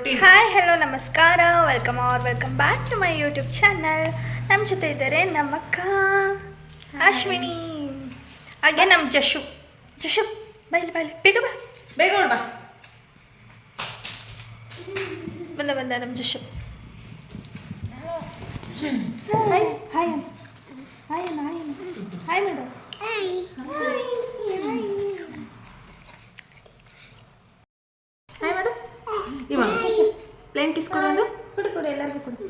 Hi hello ನಮಸ್ಕಾರ, welcome back to my YouTube channel. ನಮ್ಮ ಜೊತೆ ಇದ್ದಾರೆ ನಮ್ಮ ಅಕ್ಕ ಅಶ್ವಿನಿ, ಹಾಗೆ ನಮ್ಮ ಜಶು. ಬೈಲಿ ಬೇಗ ಬಾ, ಬೇಗ ನೋಡ್ಬಾ. ಬಂದ ನಮ್ಮ Jashu. Hi hi hi hi madam. Hi ಮಾಡು. ಇವಾಗ ಪ್ಲೇನ್ ಕಿಸ್ ಕೊಡೋದು. ಕೊಡು ಎಲ್ಲರಿಗೂ ಕೊಡು.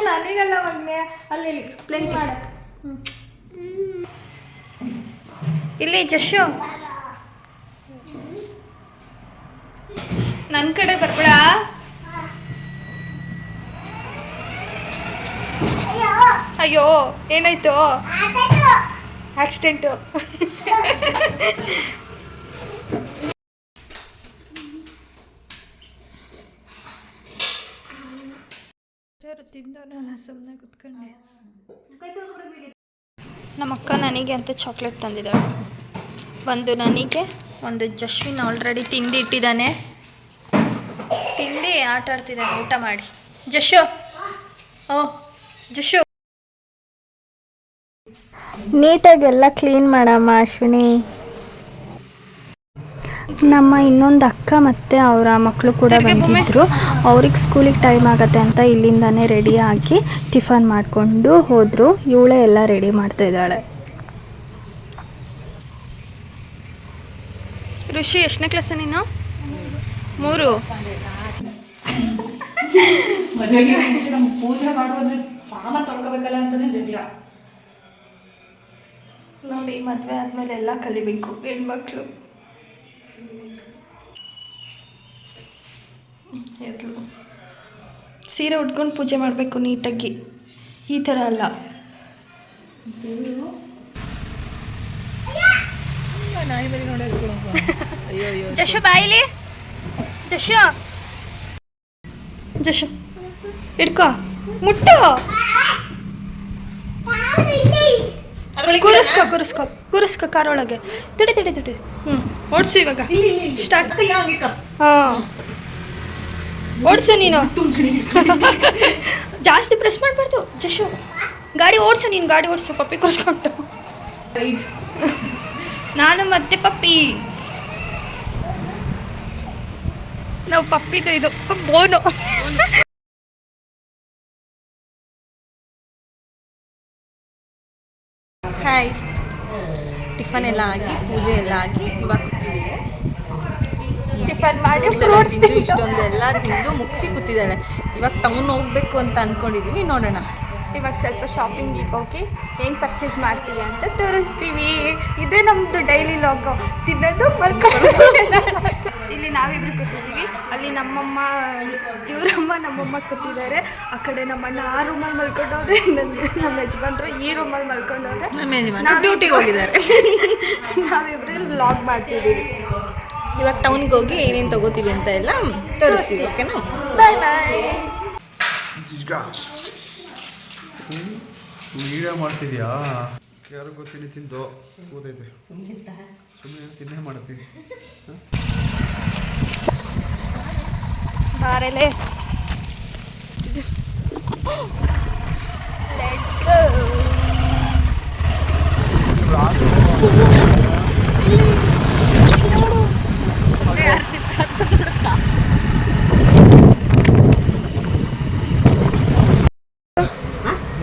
ನನಗಲ್ಲ ಮಗನೆ, ಅಲ್ಲಿ ಪ್ಲೇನ್ ಮಾಡ. ಇಲ್ಲಿ ಜಶು, ನನ್ನ ಕಡೆ ಬರ್ಬೇಡ. ಅಯ್ಯೋ ಏನಾಯ್ತು? ಆಕ್ಸಿಡೆಂಟು. ಸುಮ್ಮನೆ ಕುತ್ಕೊಂಡೆ. ನಮ್ಮ ಅಕ್ಕ ನನಗೆ ಅಂತ ಚಾಕ್ಲೇಟ್ ತಂದಿದ್ದಾಳೆ. ಒಂದು ನನಗೆ, ಒಂದು ಜಶ್ವಿನ್ ಆಲ್ರೆಡಿ ತಿಂಡಿ ಇಟ್ಟಿದ್ದಾನೆ. ತಿಂಡಿ ಆಟ ಆಡ್ತಿದ್ದಾನೆ ಊಟ ಮಾಡಿ. ಜಶು ನೀಟಾಗೆಲ್ಲ ಕ್ಲೀನ್ ಮಾಡಮ್ಮ ಅಶ್ವಿನಿ. ನಮ್ಮ ಇನ್ನೊಂದು ಅಕ್ಕ ಮತ್ತು ಅವರ ಮಕ್ಕಳು ಕೂಡ ಬಂದಿದ್ದರು. ಅವ್ರಿಗೆ ಸ್ಕೂಲಿಗೆ ಟೈಮ್ ಆಗುತ್ತೆ ಅಂತ ಇಲ್ಲಿಂದಾನೇ ರೆಡಿ ಆಗಿ ಟಿಫನ್ ಮಾಡಿಕೊಂಡು ಹೋದರು. ಇವಳೇ ಎಲ್ಲ ರೆಡಿ ಮಾಡ್ತಾ ಇದ್ದಾಳೆ. ಋಷಿ ಎಷ್ಟನೇ ಕ್ಲಾಸ ನೀನು? 3. ಮದುವೆಗೆ ಮುಂಚೆ ನಮ್ಮ ಪೂಜೆ ಮಾಡೋದ್ರೆ ಸಾಮಾನು ತೊಳ್ಕೊಬೇಕಲ್ಲ ಅಂತಾನೆ ಜಗಳ. ನೋಡಿ, ಮದುವೆ ಆದಮೇಲೆ ಎಲ್ಲ ಕಲಿಬೇಕು ಹೆಣ್ಮಕ್ಳು. ಸೀರೆ ಉಟ್ಕೊಂಡು ಪೂಜೆ ಮಾಡಬೇಕು ನೀಟಾಗಿ, ಈ ಥರ ಅಲ್ಲ. ಜಶು ಬಾಯಿಲಿ, ಜಶು ಇಡ್ಕೋ, ಮುಟ್ಟು, ಕೂರಿಸ್ಕೊ ಕಾರೊಳಗೆ. ತಿಡಿ. ಓಡಿಸು ಇವಾಗ. ಸ್ಟಾರ್ಟ್. ಹಾಂ, ಓಡಿಸು ನೀನು. ಜಾಸ್ತಿ ಪ್ರೆಸ್ ಮಾಡಬಾರ್ದು ಜಶು. ಗಾಡಿ ಓಡಿಸು ನೀನು, ಗಾಡಿ ಓಡಿಸು. ಪಪ್ಪಿ ಕೂರಿಸ್ಕೊಂಡು ನಾನು ಮತ್ತೆ ಪಪ್ಪಿ. ನಾವು ಪಪ್ಪಿದು ಇದು ಬೋನು. ಹಾಯ್, ಟಿಫನ್ ಎಲ್ಲ ಆಗಿ ಪೂಜೆ ಎಲ್ಲ ಆಗಿ ಇವಾಗ ಕೂತಿದ್ದೀವಿ. ಟಿಫನ್ ಮಾಡಿ ಇಷ್ಟೊಂದೆಲ್ಲ ತಿಂದು ಮುಗಿಸಿ ಕೂತಿದ್ದಾಳೆ. ಇವಾಗ ಟೌನ್ ಹೋಗ್ಬೇಕು ಅಂತ ಅಂದ್ಕೊಂಡಿದ್ದೀವಿ, ನೋಡೋಣ. ಇವಾಗ ಸ್ವಲ್ಪ ಶಾಪಿಂಗಿಗೆ ಹೋಗಿ ಏನು ಪರ್ಚೇಸ್ ಮಾಡ್ತೀವಿ ಅಂತ ತೋರಿಸ್ತೀವಿ. ಇದೇ ನಮ್ಮದು ಡೈಲಿ ಲಾಗ್. ತಿನ್ನೋದು ಮಲ್ಕೊಳ್ಳೋದು. ಇಲ್ಲಿ ನಾವಿಬ್ರು ಕೂತಿದ್ದೀವಿ. ಅಲ್ಲಿ ನಮ್ಮಮ್ಮ, ನಮ್ಮಮ್ಮ ಕೂತಿದ್ದಾರೆ. ಆ ಕಡೆ ನಮ್ಮಣ್ಣ ಆ ರೂಮಲ್ಲಿ ಮಲ್ಕೊಂಡೋದ್ರೆ, ನಮ್ಮ ಯಜಮಾನ್ರು ಈ ರೂಮಲ್ಲಿ ಮಲ್ಕೊಂಡೋದ್ರೆ. ನಾವು ಡ್ಯೂಟಿಗೆ ಹೋಗಿದ್ದಾರೆ. ನಾವಿಬ್ರು ಲಾಗ್ ಮಾಡ್ತಿದ್ದೀವಿ. ಇವಾಗ ಟೌನ್ಗೆ ಹೋಗಿ ಏನೇನು ತಗೋತೀವಿ ಅಂತ ಎಲ್ಲ ತೋರಿಸ್ತೀವಿ. ಓಕೆನಾ? ಬಾಯ್. ನೀವೇ ಮಾಡ್ತಿದ್ಯಾ? ಯಾರು ಗೊತ್ತಿಲ್ಲ, ತಿಂದು ಕೂದೈತೆ. ಸುಮ್ಮನೆ ತಿನ್ನೇ ಮಾಡ್ತೀವಿ. ಬಾರಲೆ, ಲೆಟ್ಸ್ ಗೋ.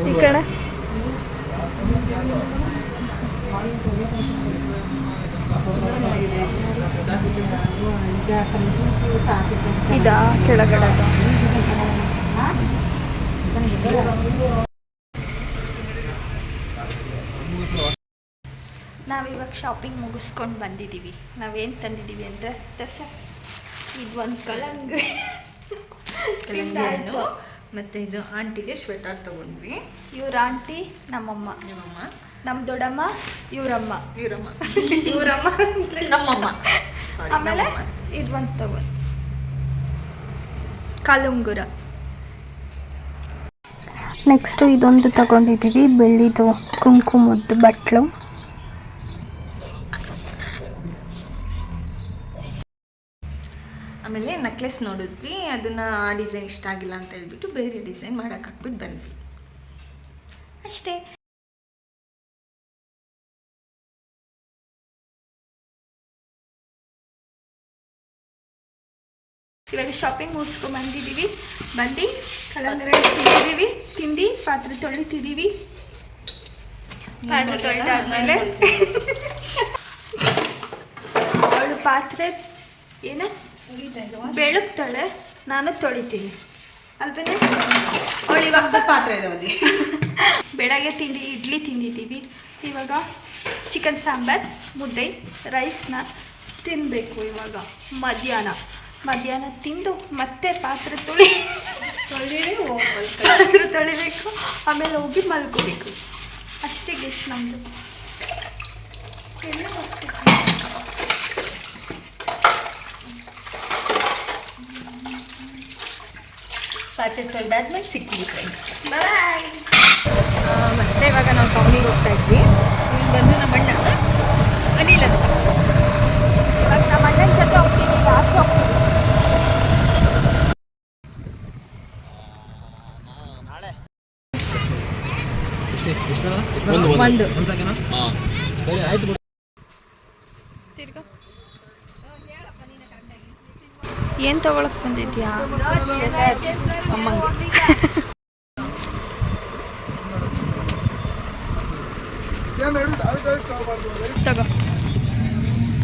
ಈ ಕಡೆ ಇದಾ ಕೆಳಗಡೆ ನಾವಿವಾಗ ಶಾಪಿಂಗ್ ಮುಗಿಸ್ಕೊಂಡು ಬಂದಿದ್ದೀವಿ. ನಾವೇನು ತಂದಿದ್ದೀವಿ ಅಂದರೆ ಇದು ಒಂದು ಕಲಂಗಡಿ ಮತ್ತು ಇದು ಆಂಟಿಗೆ ಸ್ವೆಟರ್ ತೊಗೊಂಡ್ವಿ. ಇವ್ರ ಆಂಟಿ ನಮ್ಮಮ್ಮ, ನಮ್ಮ ದೊಡ್ಡಮ್ಮ ಇವರಮ್ಮ, ನಮ್ಮಮ್ಮ. ಆಮೇಲೆ ಇದು ಒಂದು ತಗೊಂಡು ಕಾಲುಂಗುರ. ನೆಕ್ಸ್ಟು ಇದೊಂದು ತಗೊಂಡಿದ್ದೀವಿ, ಬೆಳ್ಳಿದು ಕುಂಕುಮದ್ದು ಬಟ್ಲು. ಆಮೇಲೆ ನೆಕ್ಲೆಸ್ ನೋಡಿದ್ವಿ, ಅದನ್ನು ಆ ಡಿಸೈನ್ ಇಷ್ಟ ಆಗಿಲ್ಲ ಅಂತ ಹೇಳ್ಬಿಟ್ಟು ಬೇರೆ ಡಿಸೈನ್ ಮಾಡೋಕೆ ಹಾಕ್ಬಿಟ್ಟು ಬಂದ್ವಿ ಅಷ್ಟೇ. ಇವಾಗ ಶಾಪಿಂಗ್ ಮುಗಿಸ್ಕೊಂಡು ಬಂದಿದ್ದೀವಿ. ಬಂದು ಕಲಂಗಡಿ ತಿಂದಿದ್ದೀವಿ, ತಿಂದು ಪಾತ್ರೆ ತೊಳಿತಿದ್ದೀವಿ. ಪಾತ್ರೆ ತೊಳೆದಾದ್ಮೇಲೆ ಅವಳು ಪಾತ್ರೆ ಏನು ಬೆಳಗ್ತಾಳೆ, ನಾನು ತೊಳಿತೀನಿ ಅಲ್ವೇನೆ. ಅವಳು ಇವಾಗ ಪಾತ್ರೆ ಇದೆ. ಬೆಳಗ್ಗೆ ಇಡ್ಲಿ ತಿಂದಿದ್ದೀವಿ. ಇವಾಗ ಚಿಕನ್ ಸಾಂಬಾರ್ ಮುದ್ದೆ ರೈಸ್ನ ತಿನ್ನಬೇಕು. ಇವಾಗ ಮಧ್ಯಾಹ್ನ ತಿಂದು ಮತ್ತೆ ಪಾತ್ರೆ ತೊಳಿಬೇಕು, ಆಮೇಲೆ ಹೋಗಿ ಮಲ್ಕೋಬೇಕು. ಅಷ್ಟೇ ಗೆಸ್ ನಮ್ಮದು. ಪಾತ್ರೆ ತೊಳೆದಾದ್ಮೇಲೆ ಸಿಗ್ತೀವಿ ಫ್ರೆಂಡ್ಸ್. ಬಾಯ್. ಮತ್ತೆ ಇವಾಗ ನಾವು ಟೌನಿಗೆ ಹೋಗ್ತಾ ಇದ್ವಿ. ಇಲ್ಲಿ ಬಂದು ನಮ್ಮ ಅಣ್ಣ ಅನಿಲ್ ಅಂತ. ಇವಾಗ ನಮ್ಮ ಅಣ್ಣನ ಜೊತೆ ಹೋಗ್ತೀವಿ, ಆಚೆ ಹೋಗ್ತೀವಿ. ಒಂದು ಸರಿ ಆಯ್ತು. ಏನು ತಗೊಳಕ್ ಬಂದಿದ್ಯಾ? ಅಮ್ಮಂಗೆ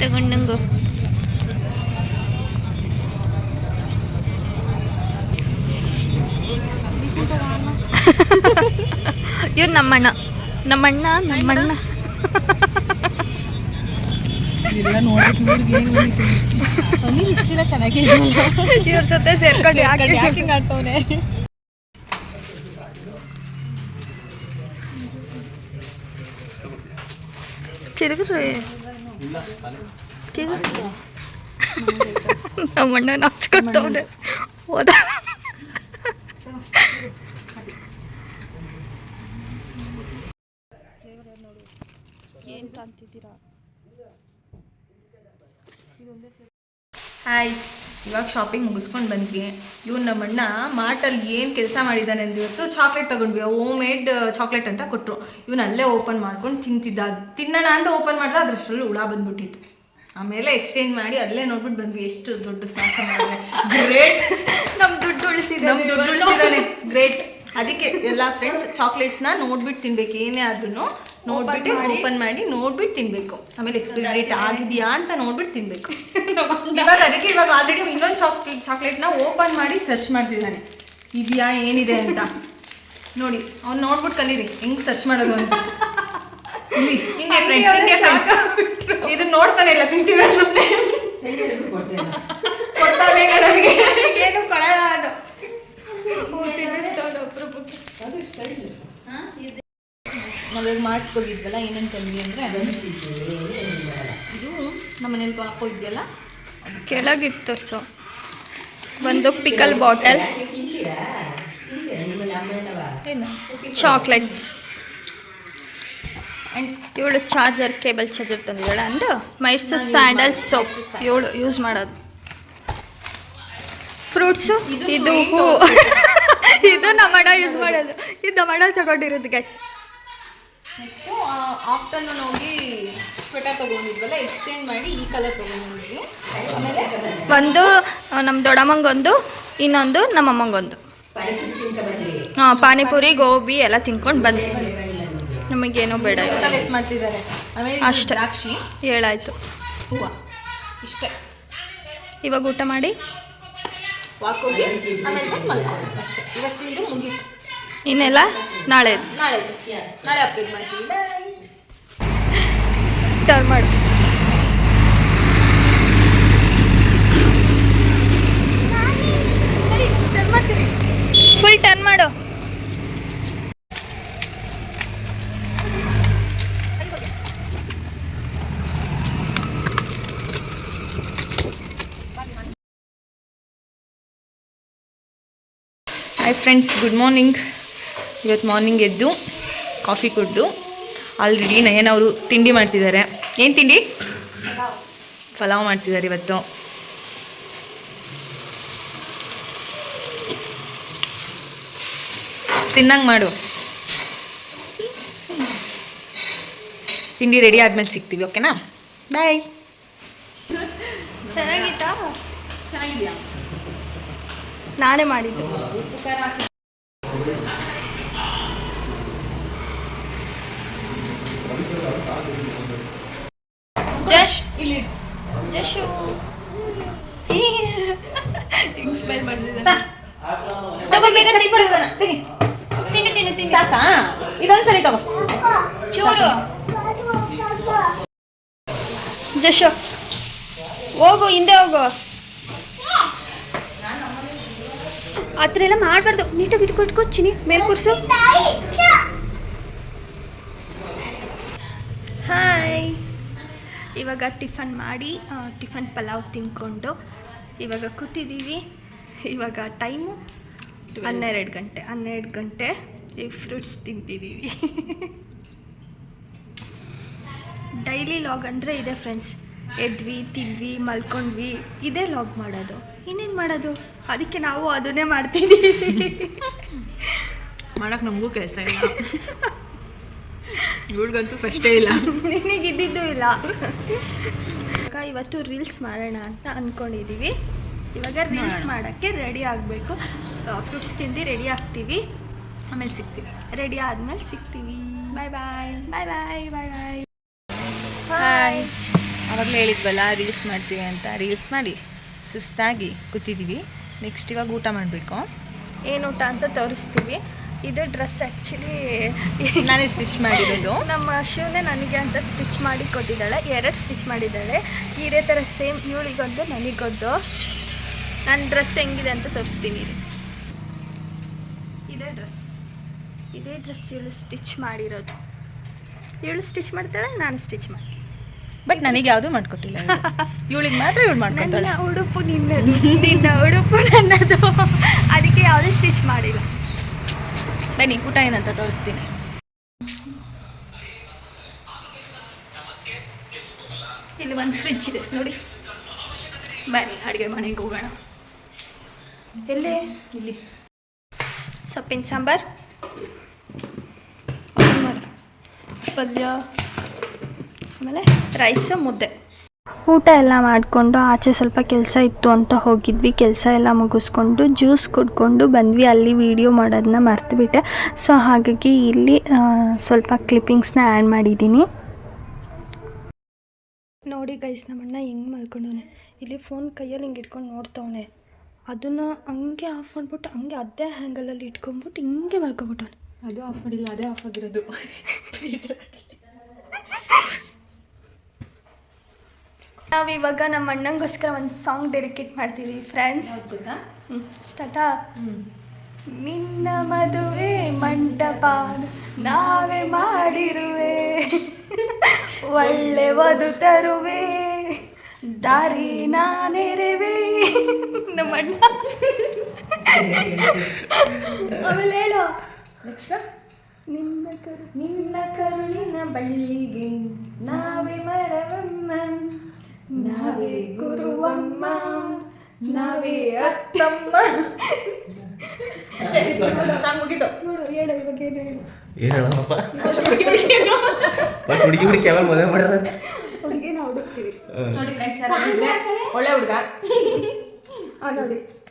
ತಗೊಂಡಂಗು ಇವ್ರು ನಮ್ಮಣ್ಣ ಎಲ್ಲ ನೋಡಿದ್ರೆ ಅನಿಲ್ ಇಷ್ಟಿಲ್ಲ ಚೆನ್ನಾಗಿ ಇವ್ರ ಜೊತೆ ಸೇರ್ಕೊಂಡು ಯಾಕಿಂಗ್ ಆಡ್ತವನೆ. ತಿರುಗ್ರಿ ನಮ್ಮಣ್ಣ ನಾಚ್ಕೊತವ್ರೆ. ಹೋದ ಏನು ಕಾಣ್ತಿದ್ದೀರಾ? ಹಾಯ್, ಇವಾಗ ಶಾಪಿಂಗ್ ಮುಗಿಸ್ಕೊಂಡು ಬಂದ್ವಿ. ಇವ್ನು ನಮ್ಮಣ್ಣ ಮಾರ್ಟಲ್ಲಿ ಏನು ಕೆಲಸ ಮಾಡಿದ್ದಾನೆ ಅಂದ್ರೆ ಇವತ್ತು ಚಾಕ್ಲೇಟ್ ತೊಗೊಂಡ್ವಿ. ಹೋಮ್ ಮೇಡ್ ಚಾಕ್ಲೇಟ್ ಅಂತ ಕೊಟ್ಟರು. ಇವನು ಅಲ್ಲೇ ಓಪನ್ ಮಾಡ್ಕೊಂಡು ತಿಂತಿದ್ದ. ತಿನ್ನೋಣ ಅಂತ ಓಪನ್ ಮಾಡಿದ್ರೆ ಅದ್ರಷ್ಟರಲ್ಲಿ ಹುಳ ಬಂದ್ಬಿಟ್ಟಿತ್ತು. ಆಮೇಲೆ ಎಕ್ಸ್ಚೇಂಜ್ ಮಾಡಿ ಅಲ್ಲೇ ನೋಡ್ಬಿಟ್ಟು ಬಂದ್ವಿ. ಎಷ್ಟು ದೊಡ್ಡ ಸಾಹಸ ಮಾಡಿದ್ರೆ ಗ್ರೇಟ್. ನಮ್ಮ ದುಡ್ಡು ಉಳಿಸಿದ್ದಾನೆ ಗ್ರೇಟ್. ಅದಕ್ಕೆ ಎಲ್ಲ ಫ್ರೆಂಡ್ಸ್ ಚಾಕ್ಲೇಟ್ಸ್ನ ನೋಡ್ಬಿಟ್ಟು ತಿನ್ಬೇಕು. ಏನೇ ಆದ್ರೂ ನೋಡ್ಬಿಟ್ಟು ಓಪನ್ ಮಾಡಿ ನೋಡ್ಬಿಟ್ಟು ತಿನ್ಬೇಕು. ಆಮೇಲೆ ಎಕ್ಸ್ಪೈರಿ ಡೇಟ್ ಆಗಿದೆಯಾ ಅಂತ ನೋಡ್ಬಿಟ್ಟು ತಿನ್ಬೇಕು. ಇವಾಗ ಆಲ್ರೆಡಿ ಇನ್ನೊಂದು ಚಾಕ್ಲೇಟ್ನ ಓಪನ್ ಮಾಡಿ ಸರ್ಚ್ ಮಾಡ್ತಿದ್ದಾನೆ, ಇದೆಯಾ ಏನಿದೆ ಅಂತ. ನೋಡಿ, ಅವ್ನು ನೋಡ್ಬಿಟ್ಟು ಕಲೀರಿ ಹೆಂಗ್ ಸರ್ಚ್ ಮಾಡೋದು ಅಂತ. ಹಿಂಗೆ ಫ್ರೆಂಡ್ಸ್ ಇದನ್ನ ನೋಡ್ತಾನೆ ಇಲ್ಲ, ತಿಂತಿದ್ದಾನೆ ಸುಮ್ಮನೆ. ಕೊಡ್ತಾನೆ ನನಗೆ ಏನು ಕೊಡಲ್ಲ. ನಾವೀಗ ಮಾಡ್ಕೋಗಿದ್ವಲ್ಲ, ಏನೇನು ತಂದ್ವಿ ಅಂದರೆ ಇದು ನಮ್ಮ ಮನೇಲಿ ಪಾಪು ಇದೆಯಲ್ಲ ಅದು ಕೆಳಗಿಟ್ಟು ತೋರಿಸು. ಒಂದು ಪಿಕಲ್ ಬಾಟಲ್, ಚಾಕ್ಲೇಟ್ಸ್ ಆ್ಯಂಡ್ ಇವಳು ಚಾರ್ಜರ್, ಕೇಬಲ್ ಚಾರ್ಜರ್ ತಂದಿದ್ದಾಳೆ. ಅಂಡ್ ಮೈಸೂರು ಸ್ಯಾಂಡಲ್ ಸೋಪ್ ಇವಳು ಯೂಸ್ ಮಾಡೋದು. ಫ್ರೂಟ್ಸು ಇದು ಹೂ ಇದು ನಮ್ಮಣ್ಣ ಯೂಸ್ ಮಾಡೋದು. ಇದು ನಮ್ಮಣ್ಣ ತಗೊಂಡಿರೋದು ಗೈಸ್. ನೆಕ್ಸ್ಟು ಆಫ್ಟರ್ನೂನ್ ಹೋಗಿ ಸ್ವೆಟರ್ ತೊಗೊಂಡಿದ್ವಲ್ಲ, ಎಕ್ಸ್ಚೇಂಜ್ ಮಾಡಿ ಈ ಕಲರ್ ತೊಗೊಂಡಿದ್ವಿ. ಆಮೇಲೆ ಒಂದು ನಮ್ಮ ದೊಡ್ಡಮ್ಮಂಗೊಂದು, ಇನ್ನೊಂದು ನಮ್ಮಮ್ಮಂಗೊಂದು. ಪಾನಿಪುರಿ ಗೋಬಿ ಎಲ್ಲ ತಿನ್ಕೊಂಡು ಬಂದ್ವಿ. ನಮಗೇನೋ ಬೇಡ ವೇಸ್ಟ್ ಮಾಡ್ತಿದ್ದಾರೆ. ಆಮೇಲೆ ಅಷ್ಟೇ, ದ್ರಾಕ್ಷಿ ಹೇಳಾಯ್ತು. ಹೂವು ಇಷ್ಟೇ. ಇವಾಗ ಊಟ ಮಾಡಿ ವಾಕ್ ಹೋಗಿ ಆಮೇಲೆ ಮಲ್ಕೊಳ್ಳಿ ಅಷ್ಟೇ. ಇವತ್ತಿಂದು ಮುಗೀತು. ಇನ್ನೆಲ್ಲ ನಾಳೆ ಅಪ್ಡೇಟ್ ಮಾಡ್ತೀವಿ. ಟರ್ನ್ ಮಾಡು. ಫುಲ್ ಟರ್ನ್ ಮಾಡು. Hi friends, good morning. ಇವತ್ತು ಮಾರ್ನಿಂಗ್ ಎದ್ದು ಕಾಫಿ ಕುಡಿದು ಆಲ್ರೆಡಿ ನಯನ ಅವರು ತಿಂಡಿ ಮಾಡ್ತಿದ್ದಾರೆ. ಏನು ತಿಂಡಿ? ಪಲಾವ್ ಮಾಡ್ತಿದ್ದಾರೆ ಇವತ್ತು. ತಿನ್ನಂಗೆ ಮಾಡು. ತಿಂಡಿ ರೆಡಿ ಆದ್ಮೇಲೆ ಸಿಗ್ತೀವಿ, ಓಕೆನಾ? ಬಾಯ್. ಚೆನ್ನಾಗಿತ್ತಾ? ಚೆನ್ನಾಗಿದೆಯಾ? ನಾನೇ ಮಾಡಿದ್ದು. ಉಪ್ಪು ಖಾರ ಹಾಕಿ. ಜಶ್ ಇಲ್ಲಿ ಜಶು ಹಿಂಗೆ ಸ್ಮೈಲ್ ಮಾಡಿದ್ದಾನೆ. ತಗೋ, ಬೇಗ ತೆಗಿ. ತಿಂಡಿ ತಿಂಡಿ ತಿಂಡಿ ಸಾಕಾ? ಇದೊಂದ್ಸರಿ ತಗೋ. ಚೂರು. ಜಶು ಹೋಗು, ಹಿಂದೆ ಹೋಗು. ಆ ಥರ ಎಲ್ಲ ಮಾಡಬಾರ್ದು. ನೀಟಾಗಿ ಇಟ್ಕೊಟ್ಕೊ ಚಿನಿ, ಮೇಲೆ ಕೂರಿಸು. ಹಾಯ್. ಇವಾಗ ಟಿಫನ್ ಮಾಡಿ ಟಿಫನ್ ಪಲಾವ್ ತಿನ್ಕೊಂಡು ಇವಾಗ ಕೂತಿದ್ದೀವಿ. ಇವಾಗ ಟೈಮು 12 ಗಂಟೆ. ಈಗ ಫ್ರೂಟ್ಸ್ ತಿಂತಿದ್ದೀವಿ. ಡೈಲಿ ಲಾಗ್ ಅಂದರೆ ಇದೆ ಫ್ರೆಂಡ್ಸ್. ಎದ್ವಿ, ತಿಂದ್ವಿ, ಮಲ್ಕೊಂಡ್ವಿ, ಇದೇ ಲಾಗ್ ಮಾಡೋದು. ಇನ್ನೇನು ಮಾಡೋದು? ಅದಕ್ಕೆ ನಾವು ಅದನ್ನೇ ಮಾಡ್ತಿದ್ದೀವಿ. ಮಾಡಕ್ಕೆ ನಮಗೂ ಕೆಲಸ ಇಲ್ಲ. ಇವಳಿಗಂತೂ ಫಸ್ಟೇ ಇಲ್ಲ. ನಿನಗಿದ್ದಿದ್ದು ಇಲ್ಲ. ಇವತ್ತು ರೀಲ್ಸ್ ಮಾಡೋಣ ಅಂತ ಅಂದ್ಕೊಂಡಿದ್ದೀವಿ. ಇವಾಗ ರೀಲ್ಸ್ ಮಾಡೋಕ್ಕೆ ರೆಡಿ ಆಗಬೇಕು. ಫ್ರೂಟ್ಸ್ ತಿಂದು ರೆಡಿ ಆಗ್ತೀವಿ, ಆಮೇಲೆ ಸಿಗ್ತೀವಿ. ರೆಡಿ ಆದಮೇಲೆ ಸಿಗ್ತೀವಿ. ಬಾಯ್ ಬಾಯ್. ಬಾಯ್ ಬಾಯ್ ಬಾಯ್ ಬಾಯ್. ಹಾಯ್. ಆವಾಗಲೇ ಹೇಳಿದ್ವಲ್ಲ ರೀಲ್ಸ್ ಮಾಡ್ತೀವಿ ಅಂತ. ರೀಲ್ಸ್ ಮಾಡಿ ಸುಸ್ತಾಗಿ ಕೂತಿದ್ದೀವಿ. ನೆಕ್ಸ್ಟ್ ಇವಾಗ ಊಟ ಮಾಡಬೇಕು. ಏನು ಊಟ ಅಂತ ತೋರಿಸ್ತೀವಿ. ಇದು ಡ್ರೆಸ್ ಆ್ಯಕ್ಚುಲಿ ನಾನೇ ಸ್ಟಿಚ್ ಮಾಡಿರೋದು. ನಮ್ಮ ಶಿವನೇ ನನಗೆ ಅಂತ ಸ್ಟಿಚ್ ಮಾಡಿ ಕೊಟ್ಟಿದ್ದಾಳೆ. 2 ಸ್ಟಿಚ್ ಮಾಡಿದ್ದಾಳೆ. ಇದೇ ಥರ ಸೇಮ್ ಇವಳಿಗೊಂದು ನನಗೊಂದು. ನನ್ನ ಡ್ರೆಸ್ ಹೆಂಗಿದೆ ಅಂತ ತೋರಿಸ್ತೀನಿ ರೀ. ಇದೇ ಡ್ರೆಸ್ ಇವಳು ಸ್ಟಿಚ್ ಮಾಡಿರೋದು. ಇವಳು ಸ್ಟಿಚ್ ಮಾಡ್ತಾಳೆ, ನಾನು ಸ್ಟಿಚ್ ಮಾಡ್ತೀನಿ. ಬಟ್ ನನಗೆ ಯಾವುದೂ ಮಾಡ್ಕೊಟ್ಟಿಲ್ಲ. ಇವಳಿಗೆ ಮಾತ್ರ ಇವಳು ಮಾಡ್ಕೊತಾಳೆ. ನನ್ನ ಉಡುಪು ನಿನ್ನದು, ನಿನ್ನ ಉಡುಪು ನನ್ನದು. ಅದಕ್ಕೆ ಯಾವುದೇ ಸ್ಟಿಚ್ ಮಾಡಿಲ್ಲ. ಬನ್ನಿ ಊಟ ಏನಂತ ತೋರಿಸ್ತೀನಿ. ಇಲ್ಲಿ ಒಂದು ಫ್ರಿಡ್ಜ್ ಇದೆ ನೋಡಿ. ಬನ್ನಿ ಅಡುಗೆ ಮನೆಗೆ ಹೋಗೋಣ. ಎಲ್ಲೇ? ಇಲ್ಲಿ ಸೊಪ್ಪಿನ ಸಾಂಬಾರು, ಪಲ್ಯ, ಆಮೇಲೆ ರೈಸು, ಮುದ್ದೆ. ಊಟ ಎಲ್ಲ ಮಾಡಿಕೊಂಡು ಆಚೆ ಸ್ವಲ್ಪ ಕೆಲಸ ಇತ್ತು ಅಂತ ಹೋಗಿದ್ವಿ. ಕೆಲಸ ಎಲ್ಲ ಮುಗಿಸ್ಕೊಂಡು ಜ್ಯೂಸ್ ಕುಡ್ಕೊಂಡು ಬಂದ್ವಿ. ಅಲ್ಲಿ ವೀಡಿಯೋ ಮಾಡೋದನ್ನ ಮರ್ತುಬಿಟ್ಟೆ. ಸೊ ಹಾಗಾಗಿ ಇಲ್ಲಿ ಸ್ವಲ್ಪ ಕ್ಲಿಪ್ಪಿಂಗ್ಸ್ನ ಆ್ಯಡ್ ಮಾಡಿದ್ದೀನಿ ನೋಡಿ ಗೈಸ್. ನಮ್ಮಣ್ಣ ಹೆಂಗೆ ಮಾಡ್ಕೊಂಡವನೆ. ಇಲ್ಲಿ ಫೋನ್ ಕೈಯಲ್ಲಿ ಹಿಂಗೆ ಇಟ್ಕೊಂಡು ನೋಡ್ತವನೆ. ಅದನ್ನು ಹಂಗೆ ಆಫ್ ಮಾಡಿಬಿಟ್ಟು ಹಂಗೆ ಅದೇ ಹ್ಯಾಂಗಲಲ್ಲಿ ಇಟ್ಕೊಂಡ್ಬಿಟ್ಟು ಹಿಂಗೆ ಮಲ್ಕೊಬಿಟ್ಟವನೆ. ಅದು ಆಫ್ ಮಾಡಿಲ್ಲ, ಅದೇ ಆಫ್ ಆಗಿರೋದು. ನಾವಿವಾಗ ನಮ್ಮ ಅಣ್ಣಂಗೋಸ್ಕರ ಒಂದು ಸಾಂಗ್ ಡೆಡಿಕೇಟ್ ಮಾಡ್ತೀವಿ ಫ್ರೆಂಡ್ಸ್. ಸ್ಟಾರ್ಟಾ? ನಿನ್ನ ಮದುವೆ ಮಂಟಪ ನಾವೇ ಮಾಡಿರುವೆ, ಒಳ್ಳೆ ವಧು ತರುವೆ, ದಾರಿ ನಾನೆರೆವೆ. ನಮ್ಮ ಅಣ್ಣ ಆಮೇಲೆ ಹೇಳು ನೆಕ್ಸ್ಟ್. ನಿನ್ನ ಕರುಣಿನ ಬಳ್ಳಿಗೆ ನಾವೇ ಮರವಮ್ಮ, ನಾವೇ ಗುರುವಮ್ಮ, ನಾವೇ ಅತ್ತಮ್ಮ. ಸಾಂಗ್ ಮುಗಿತು. ನೋಡು ಹೇಳು ಇವಾಗ ಏನು ಹೇಳು. ಏನು ಹೇಳಪ್ಪ? ಹುಡುಗಿ ಕೇವಲ ಮದುವೆ ಮಾಡ್ಯಾರಂತೆ. ಹುಡುಗಿನ ಹುಡುಕ್ತೀವಿ ನೋಡಿ ಫ್ರೆಂಡ್ಸ್, ಒಳ್ಳೆ ಹುಡುಗ ನೋಡಿ.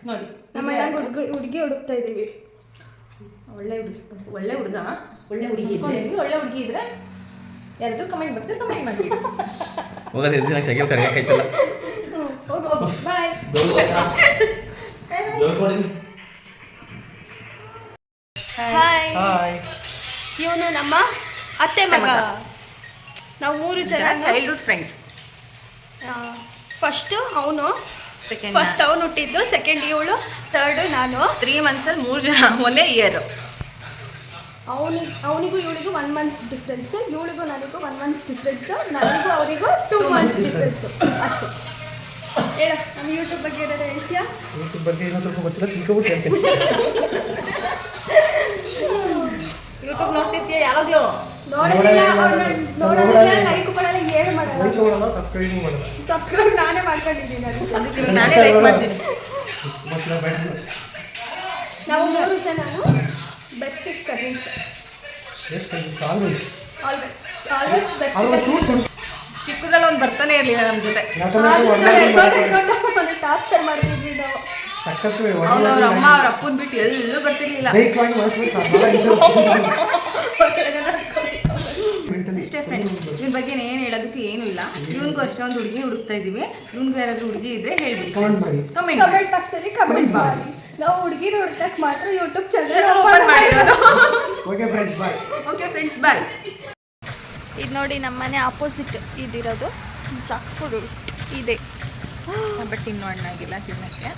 ನೋಡಿ ನಮ್ಮ ಹುಡುಗಿ ಹುಡುಕ್ತಾ ಇದ್ದೀವಿ. ಒಳ್ಳೆ ಹುಡುಗ, ಒಳ್ಳೆ ಹುಡುಗಿ ಇದ್ರೆ ಯಾರಾದ್ರೂ ಕಮೆಂಟ್ ಬಾಕ್ಸಲ್ಲಿ ಕಮೆಂಟ್ ಮಾಡಿ. ಹೋಗೋದು ಎದ್ದು ನಂಗೆ ಸೈಕಲ್ ಕರೆಯೋಕ್ಕಾಯ್ತಲ್ಲ. ಹೋಗು ಬಾಯ್. ಹಾಯ್. ಇವನು ನಮ್ಮ ಅತ್ತೆ ಮಗ. ನಾವು 3 ಜನ ಚೈಲ್ಡ್ಹುಡ್ ಫ್ರೆಂಡ್ಸ್. ಫಸ್ಟು ಅವನು, ಸೆಕೆಂಡ್ ಫಸ್ಟ್ ಅವನು ಹುಟ್ಟಿದ್ದು, ಸೆಕೆಂಡ್ ಇವಳು, ಥರ್ಡು ನಾನು. 3 ಮಂತ್ಸಲ್ಲಿ 3 ಜನ ಒಂದೇ ಇಯರು. ಅವನಿಗೂ ಇವಳಿಗೂ 1 ಮಂತ್ ಡಿಫ್ರೆನ್ಸು, ಇವಳಿಗೂ ನನಗೂ 1 ಮಂತ್ ಡಿಫ್ರೆನ್ಸು, ನನಗೂ ಅವರಿಗೂ 2 ಮಂತ್ಸ್ ಡಿಫ್ರೆನ್ಸು ಅಷ್ಟೇ. ಹೇಳ, ನಮ್ಮ ಯೂಟ್ಯೂಬ್ ಬಗ್ಗೆ ಏನಾದ್ರು ಹೇಳ್ತೀಯಾ? ಯೂಟ್ಯೂಬ್ ಬಗ್ಗೆ ಇನ್ನೊಂದು ಸ್ವಲ್ಪ ಗೊತ್ತಿಲ್ಲ, ತಿಳ್ಕೊಬಿಟ್ಟು ಹೇಳ್ತೀನಿ. ಯೂಟ್ಯೂಬ್ ನೋಡ್ತಿರ್ತೀಯ ಯಾವಾಗಲೂ? ನೋಡೋದಿಲ್ಲ, ನೋಡೋದಿಲ್ಲ, ಲೈಕ್ ಮಾಡಲ್ಲ, ಏನು ಮಾಡಲ್ಲ. ಸಬ್ಸ್ಕ್ರೈಬ್ ನಾನೇ ಮಾಡ್ಕೊಂಡಿದ್ದೀನಿ. ನಾನೇ ಲೈಕ್ ಮಾಡ್ತೀನಿ. ನಾವು 3 ಜನನು best cousins always always always best ಚಿಕ್ಕದ್ರಲ್ಲಿ ಅವ್ನು ಬರ್ತಾನೆ ಇರಲಿಲ್ಲ ನಮ್ಮ ಜೊತೆ. ಟಾರ್ಚರ್ ಮಾಡ್ತಿದ್ವಿ ನಾವು. ಅವ್ನು ಅವ್ರ ಅಮ್ಮ ಅವ್ರ ಅಪ್ಪನ ಬಿಟ್ಟು ಎಲ್ಲೂ ಬರ್ತಿರ್ಲಿಲ್ಲ. ಇಷ್ಟೇ ಫ್ರೆಂಡ್ಸ್, ಇವ್ರ ಬಗ್ಗೆ ಏನು ಹೇಳೋದಕ್ಕೆ ಏನೂ ಇಲ್ಲ. ಇವನಿಗೂ ಅಷ್ಟೇ ಒಂದು ಹುಡುಗಿ ಹುಡುಕ್ತಾ ಇದ್ದೀವಿ. ಇವ್ನಿಗೂ ಯಾರಾದ್ರೂ ಹುಡುಗಿ ಇದ್ರೆ ಹೇಳ್ಬಿಡಿ, ಕಮೆಂಟ್ ಬಾಕ್ಸಲ್ಲಿ ಕಮೆಂಟ್ ಮಾಡಿ. ನಾವು ಹುಡುಗಿರು ಹುಡುಕಕ್ಕೆ ಮಾತ್ರ ಯೂಟ್ಯೂಬ್ ಚಾನಲ್ ಓಪನ್ ಮಾಡಿರೋದು. Okay friends bye. Okay friends bye. ಇದು ನೋಡಿ ನಮ್ಮ ಮನೆ ಆಪೋಸಿಟ್ ಇದಿರೋದು ಜಾಕ್ ಫ್ರೂಟ್ ಇದೆ. ಬಟ್ ಇನ್ನೂ ಹಣ್ಣಾಗಿಲ್ಲ ತಿನ್ನಕ್ಕೆ.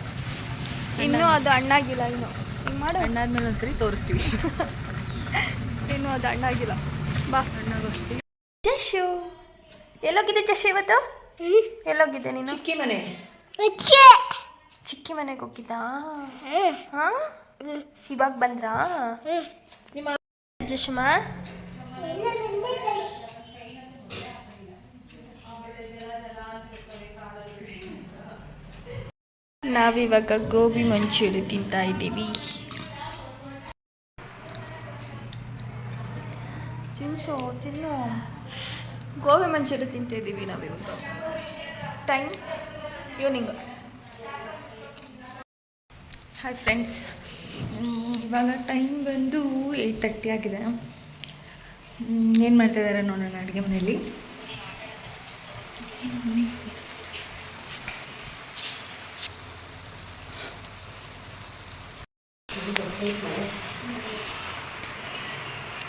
ಇನ್ನೂ ಅದು ಹಣ್ಣಾಗಿಲ್ಲ. ಇನ್ನು ಹಿಂಗೆ ಮಾಡೋ ಹಣ್ಣಾದ್ಮೇಲೆ ಒಂದ್ಸರಿ ತೋರಿಸ್ತೀವಿ. ಇನ್ನೂ ಅದು ಹಣ್ಣಾಗಿಲ್ಲ. ಬಾ ಹಣ್ಣಾಗೋಸ್ತೀವಿ. ಜಶು ಎಲ್ಲೋಗಿದೆ? ಜಶು ಇವತ್ತು ಎಲ್ಲೋಗಿದೆ ನೀನು? ಚಿಕ್ಕಿ ಮನೆ. ಚಿಕ್ಕಿ ಮನೆಗೆ ಹೋಗಿದ್ದಾ? ಹಾಂ, ಇವಾಗ ಬಂದ್ರಾ ನಿಮ್ಮ ಜಶಮ್ಮ? ನಾವಿವಾಗ ಗೋಬಿ ಮಂಚೂರಿ ತಿಂತಾ ಇದ್ದೀವಿ. ತಿನ್ಸು ತಿನ್ನು. ಗೋಬಿ ಮಂಚೂರಿ ತಿಂತಿದ್ದೀವಿ ನಾವಿವಾಗ. Time evening. ಹಾಯ್ ಫ್ರೆಂಡ್ಸ್, ಇವಾಗ ಟೈಮ್ ಬಂದು 8:30 ಆಗಿದೆ. ಏನು ಮಾಡ್ತಾಯಿದ್ದಾರೆ ನೋಡೋಣ ಅಡುಗೆ ಮನೆಯಲ್ಲಿ.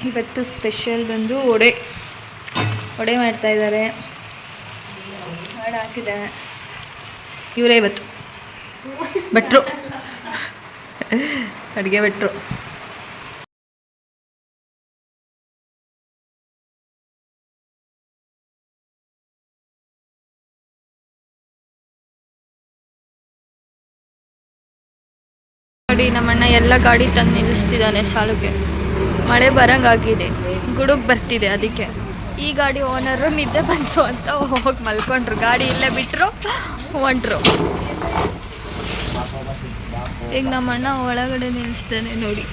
ಇವತ್ತು ಸ್ಪೆಷಲ್ ಬಂದು ವಡೆ ಮಾಡ್ತಾಯಿದ್ದಾರೆ. ಹಾಡು ಹಾಕಿದೆ ಇವರೇ ಇವತ್ತು ಭಟ್ರು, ಅಡುಗೆ ಭಟ್ರು. ನೋಡಿ ನಮ್ಮಣ್ಣ ಎಲ್ಲ ಗಾಡಿ ತಂದು ನಿಲ್ಲಿಸ್ತಿದ್ದಾನೆ ಸಾಲುಗೆ. ಮಳೆ ಬರಂಗಾಗಿದೆ, ಗುಡುಗು ಬರ್ತಿದೆ. ಅದಕ್ಕೆ ಈ ಗಾಡಿ ಓನರು ನಿದ್ದೆ ಬಂತು ಅಂತ ಹೋಗಿ ಮಲ್ಕೊಂಡ್ರು. ಗಾಡಿ ಇಲ್ಲೇ ಬಿಟ್ಟರು, ಹೊಂಟ್ರು. ಈಗ ನಮ್ಮಣ್ಣ ಒಳಗಡೆ ನಿಲ್ಲಿಸ್ತಾನೆ ನೋಡಿ.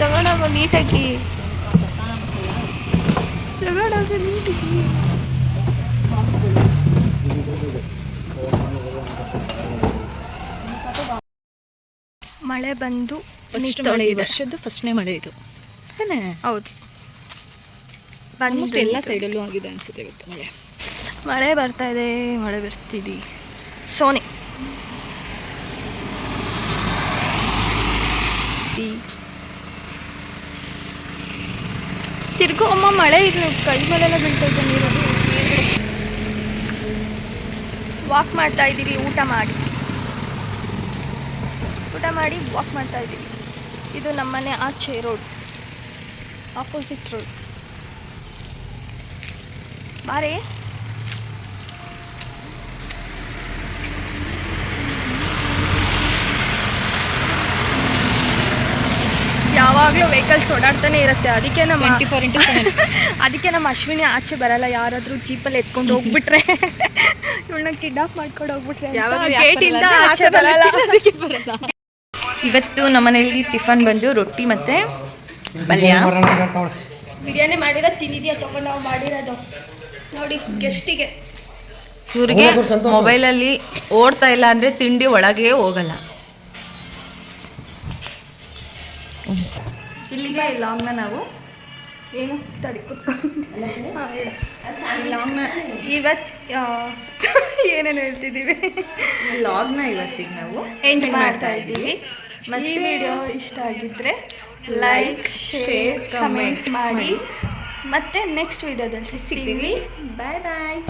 ತಗೊಂಡೋಗು ನೀಟಾಗಿ, ತಗೊಂಡೋಗು ನೀಟಾಗಿ. ಮಳೆ ಬಂದು ವರ್ಷದ್ದು ಫಸ್ಟ್ನೇ ಮಳೆ ಇದು. ಹೌದು, ಆಲ್ಮೋಸ್ಟ್ ಎಲ್ಲ ಸೈಡಲ್ಲೂ ಆಗಿದೆ ಅನಿಸುತ್ತೆ ಇವತ್ತು ಮಳೆ. ಮಳೆ ಬರ್ತಾ ಇದೆ, ಮಳೆ ಬರ್ತಿದೆ. ಸೋನಿ ತಿರ್ಗು ಅಮ್ಮ ಮಳೆ ಇದು ಕೈ ಮೇಲೆಲ್ಲ ಬೀಳ್ತಾ ಇದೆ ನೀರು. ವಾಕ್ ಮಾಡ್ತಾ ಇದ್ದೀವಿ, ಊಟ ಮಾಡಿ ವಾಕ್ ಮಾಡ್ತಾ ಇದ್ದೀವಿ. ಇದು ನಮ್ಮನೆ ಆಚೆ ರೋಡ್, ಆಪೋಸಿಟ್ ರೋಡ್. ಬಾರೆ ಯಾವಾಗಲೂ ವೆಹಿಕಲ್ಸ್ ಓಡಾಡ್ತಾನೆ ಇರುತ್ತೆ. ಅದಕ್ಕೆ ನಮ್ಮ 24x7 ಅದಕ್ಕೆ ನಮ್ಮ ಅಶ್ವಿನಿ ಆಚೆ ಬರಲ್ಲ. ಯಾರಾದರೂ ಜೀಪಲ್ಲಿ ಎತ್ಕೊಂಡು ಹೋಗ್ಬಿಟ್ರೆ, ಇವಳನ್ನ ಕಿಡ್ನಾಪ್ ಮಾಡ್ಕೊಂಡು ಹೋಗ್ಬಿಟ್ರೆ ಗೇಟಿಂದ ಆಚೆ ಬರಲ್ಲ. ಇವತ್ತು ನಮ್ಮನೇಲಿ ಟಿಫನ್ ಬಂದು ರೊಟ್ಟಿ ಮತ್ತು ಪಲ್ಯ. ಬಿರಿಯಾನಿ ಮಾಡಿರೋದು ತಿಂದಿದ್ಯಾ? ತಗೊಂಡು ನಾವು ಮಾಡಿರೋದು ನೋಡಿ ಗೆಸ್ಟಿಗೆ. ಇವ್ರಿಗೆ ಮೊಬೈಲಲ್ಲಿ ಓಡ್ತಾ ಇಲ್ಲ ಅಂದರೆ ತಿಂಡಿ ಒಳಗೆ ಹೋಗಲ್ಲ. ಇಲ್ಲಿಗೆ ಲಾಂಗ್ನ ನಾವು ಏನು ತಡಿ ಕೂತ್ಕೊಂಡು ಲಾಂಗ್ನ ಇವತ್ತು ಏನೇನು ಹೇಳ್ತಿದ್ದೀವಿ, ಲಾಗ್ನ ಇವತ್ತಿಗೆ ನಾವು ಎಂಡ್ ಮಾಡ್ತಾ ಇದ್ದೀವಿ. ಈ ವಿಡಿಯೋ ಇಷ್ಟ ಆಗಿದ್ದರೆ ಲೈಕ್, ಶೇರ್, ಕಮೆಂಟ್ ಮಾಡಿ. ಮತ್ತೆ ನೆಕ್ಸ್ಟ್ ವಿಡಿಯೋದಲ್ಲಿ ಸಿಗ್ತೀವಿ. ಬಾಯ್ ಬಾಯ್.